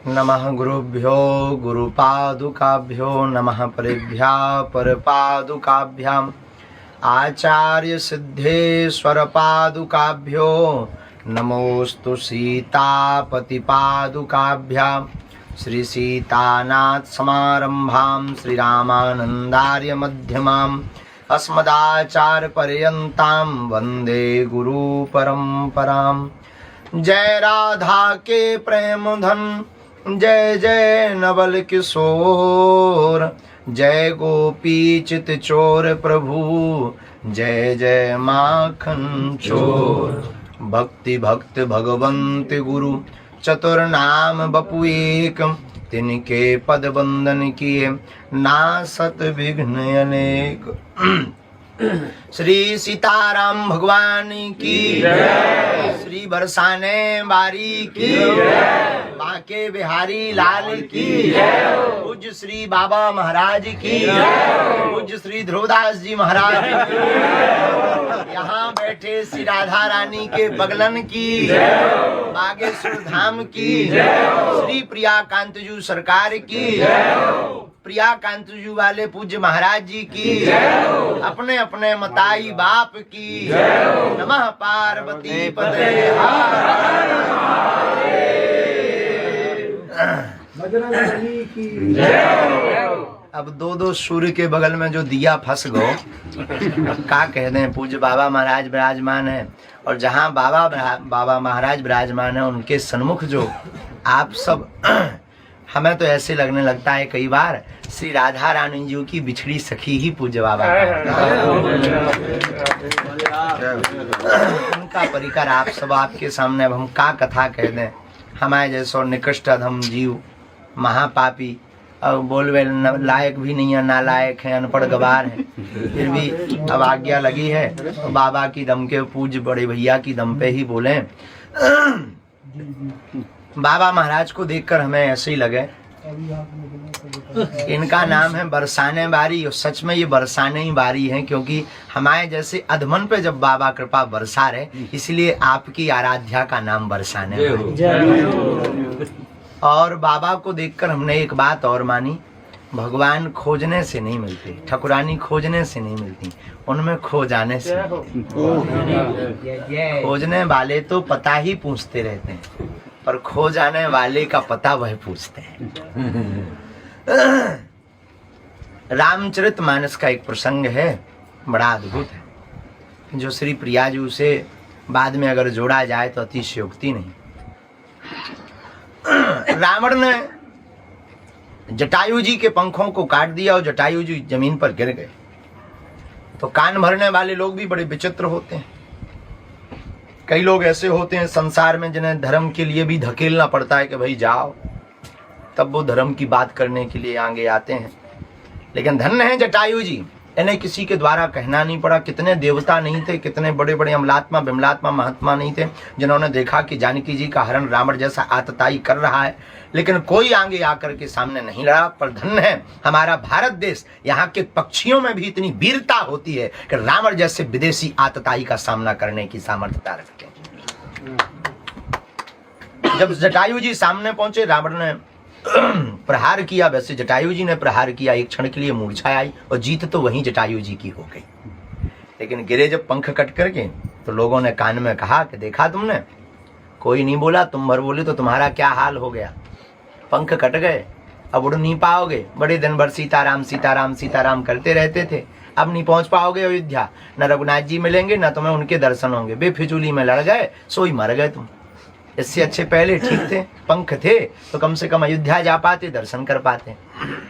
नमः गुरुभ्यो गुरुपादुकाभ्यो नमः परेभ्यः परपादुकाभ्याम् आचार्य सिद्धेश्वर पादुकाभ्यो नमोस्तु सीतापति पादुकाभ्याम् श्री सीतानाथ समारंभां श्री रामानंदार्य मध्यमाम् अस्मदाचार्य पर्यन्तां वंदे गुरु परंपराम्। जय राधा के प्रेम धन जय जय नवल किशोर, जय गोपी चित चोर प्रभु जय जय माखन चोर। भक्ति भक्त भगवंत गुरु चतुर नाम बपु एक, तिनके पद बंदन किए नासत विघ्न अनेक। श्री सीताराम भगवान की जय, श्री बरसाने बारी की जय, बांके बिहारी लाल की जय, पूज्य श्री बाबा महाराज की जय, पूज्य श्री ध्रुवदास जी महाराज की जय, यहाँ बैठे श्री राधा रानी के बगलन की जय, बागेश्वर धाम की जय, श्री प्रिया कांतजू सरकार की जय, प्रिया कांतजू वाले पूज्य महाराज जी की जय, अपने अपने मताई बाप की जय। नमः पार्वती पते बजरंगबली की जय। अब दो दो सूर्य के बगल में जो दिया फंस गो, क्या कह दें। पूज्य बाबा महाराज विराजमान है और जहाँ बाबा महाराज विराजमान है उनके सन्मुख जो आप सब हमें तो ऐसे लगने लगता है कई बार श्री राधा रानी जी की बिछड़ी सखी ही पूज्य बाबा उनका परिकर आप सब आपके सामने। अब हम का कथा कह दें। हमारे जैसो निकृष्ट अधम जीव महापापी और बोलवे लायक भी नहीं है, नालायक है, अनपढ़ गवार है, फिर भी अब आज्ञा लगी है तो बाबा की दम के पूज्य बड़े भैया की दम पे ही बोले। बाबा महाराज को देखकर हमें ऐसे ही लगे इनका नाम है बरसाने बारी, और सच में ये बरसाने ही बारी है, क्योंकि हमारे जैसे अधमन पे जब बाबा कृपा बरसा रहे इसलिए आपकी आराध्या का नाम बरसाने बारी। और बाबा को देखकर हमने एक बात और मानी, भगवान खोजने से नहीं मिलते, ठकुरानी खोजने से नहीं मिलती, उनमें खो जाने से। खोजने वाले तो पता ही पूछते रहते हैं, पर खो जाने वाले का पता वह पूछते हैं। रामचरितमानस का एक प्रसंग है, बड़ा अद्भुत है, जो श्री प्रिया जी से बाद में अगर जोड़ा जाए तो अतिशयोक्ति नहीं। रावण ने जटायु जी के पंखों को काट दिया और जटायु जी जमीन पर गिर गए। तो कान भरने वाले लोग भी बड़े विचित्र होते हैं। कई लोग ऐसे होते हैं संसार में जिन्हें धर्म के लिए भी धकेलना पड़ता है कि भाई जाओ, तब वो धर्म की बात करने के लिए आगे आते हैं। लेकिन धन्य है जटायु जी, इन्हें किसी के द्वारा कहना नहीं पड़ा। कितने देवता नहीं थे, कितने बड़े बड़े अमलात्मा बिमलात्मा महात्मा नहीं थे जिन्होंने देखा कि जानकी जी का हरण रावण जैसा आतताई कर रहा है, लेकिन कोई आगे आकर के सामने नहीं लड़ा। पर धन्य है हमारा भारत देश, यहाँ के पक्षियों में भी इतनी वीरता होती है कि रावण जैसे विदेशी आतताई का सामना करने की सामर्थ्यता रखते हैं। जब जटायु जी सामने पहुंचे, रावण ने प्रहार किया। वैसे जटायु जी ने प्रहार किया, एक क्षण के लिए मूर्छा आई और जीत तो वहीं जटायु जी की हो गई। लेकिन गिरे जब पंख कट करके तो लोगों ने कान में कहा कि देखा तुमने, कोई नहीं बोला, तुम भर बोले तो तुम्हारा क्या हाल हो गया। पंख कट गए, अब उड़ नहीं पाओगे। बड़े दिन भर सीताराम सीताराम सीताराम करते रहते थे, अब नहीं पहुंच पाओगे अयोध्या, न रघुनाथ जी मिलेंगे न तुम्हें उनके दर्शन होंगे। बेफिजूली में लड़ गए, सोई मर गए तुम। इससे अच्छे पहले ठीक थे, पंख थे तो कम से कम अयोध्या जा पाते, दर्शन कर पाते।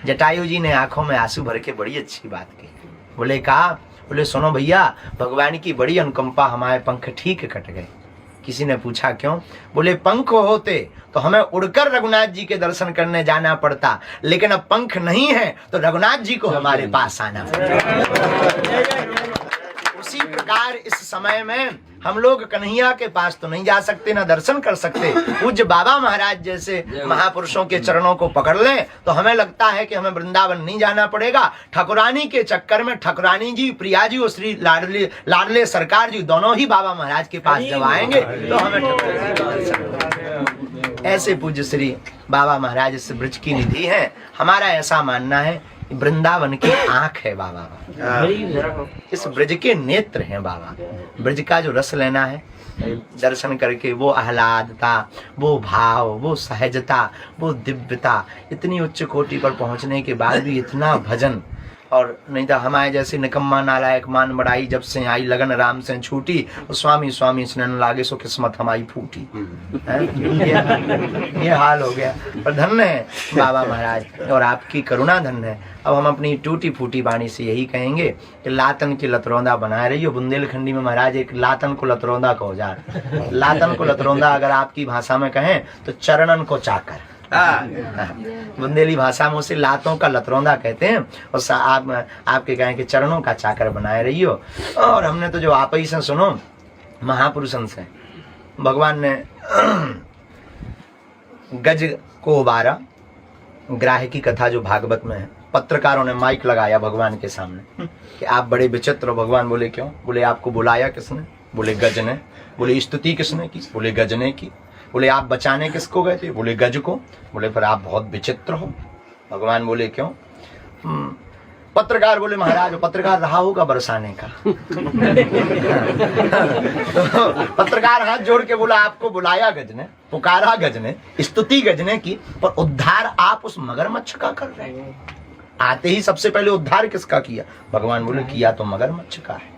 जटायु जी ने आंखों में आंसू भर के बड़ी अच्छी बात की। बोले कहा, बोले सुनो भैया, भगवान की बड़ी अनुकंपा, हमारे पंख ठीक कट गए। किसी ने पूछा क्यों? बोले पंख होते तो हमें उड़कर रघुनाथ जी के दर्शन करने जाना पड़ता, लेकिन अब पंख नहीं है तो रघुनाथ जी को हमारे पास आना पड़ता। उसी प्रकार इस समय में हम लोग कन्हैया के पास तो नहीं जा सकते, ना दर्शन कर सकते। पूज्य बाबा महाराज जैसे महापुरुषों के चरणों को पकड़ लें तो हमें लगता है कि हमें वृंदावन नहीं जाना पड़ेगा। ठाकुरानी के चक्कर में ठाकुरानी जी, प्रिया जी और श्री लाडले सरकार जी दोनों ही बाबा महाराज के पास जब आएंगे तो हमें ऐसे पूज्य श्री बाबा महाराज इस ब्रज की निधि है। हमारा ऐसा मानना है वृंदावन की आंख है बाबा, इस ब्रज के नेत्र हैं बाबा। ब्रज का जो रस लेना है, दर्शन करके वो आह्लादता, वो भाव, वो सहजता, वो दिव्यता, इतनी उच्च कोटि पर पहुंचने के बाद भी इतना भजन। और नहीं तो हमारे जैसे निकम्मा नालायक मान बड़ाई, जब से आई लगन राम से छूटी, और स्वामी स्वामी स्नन लागे सो किस्मत हमारी फूटी। ये हाल हो गया। पर धन्य है बाबा महाराज और आपकी करुणा धन्य है। अब हम अपनी टूटी फूटी वाणी से यही कहेंगे कि लातन की लतरौंदा बनाए रही हो। बुंदेलखंडी में महाराज एक लातन को लतरौंदा कहो जा, लातन को लतरौंदा अगर आपकी भाषा में कहें तो चरणन को चाकर। बुंदेली भाषा में उसे लातों का लतरौंदा कहते हैं। और आपके कहें कि चरणों का चाकर बनाए रही हो। और हमने तो जो आप ही से सुनो, महापुरुषन से भगवान ने गज को उबारा, ग्राह की कथा जो भागवत में है। पत्रकारों ने माइक लगाया भगवान के सामने कि आप बड़े विचित्र हो। भगवान बोले क्यों? बोले आपको बुलाया किसने? बोले गज ने। बोले स्तुति किसने की? बोले गज ने की। बोले आप बचाने किसको गए थे? बोले गज को। बोले फिर आप बहुत विचित्र हो। भगवान बोले क्यों? पत्रकार बोले महाराज पत्रकार रहा होगा बरसाने का। तो पत्रकार हाथ जोड़ के बोला आपको बुलाया गज ने, पुकारा गज ने, स्तुति गज ने की, पर उद्धार आप उस मगरमच्छ का कर रहे हैं। आते ही सबसे पहले उद्धार किसका किया? भगवान बोले किया तो मगरमच्छ का है।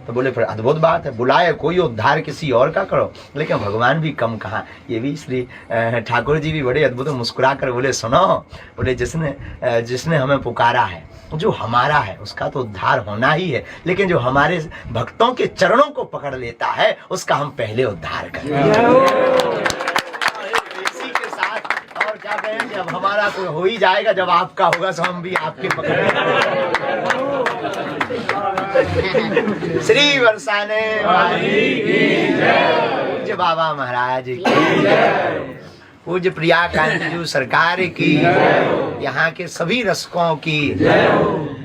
तो बोले फिर अद्भुत बात है, बुलाए कोई उद्धार किसी और का करो। लेकिन भगवान भी कम कहा। ये भी श्री ठाकुर जी भी बड़े अद्भुत मुस्कुरा कर बोले सुनो, बोले जिसने हमें पुकारा है, जो हमारा है, उसका तो उद्धार होना ही है। लेकिन जो हमारे भक्तों के चरणों को पकड़ लेता है, उसका हम पहले उद्धार करें। इसी के साथ और क्या कहें, जब हमारा कोई हो ही जाएगा, जब आपका होगा तो हम भी आपके पकड़ेंगे। श्री बरसाने पूज्य बाबा महाराज की जय, पूज्य प्रिया कांति सरकार की, यहाँ के सभी रसकों की,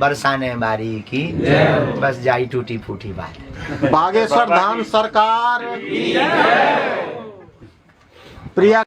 बरसाने बारी की, बस जाई टूटी फूटी बात। बागेश्वर धाम सरकार प्रिया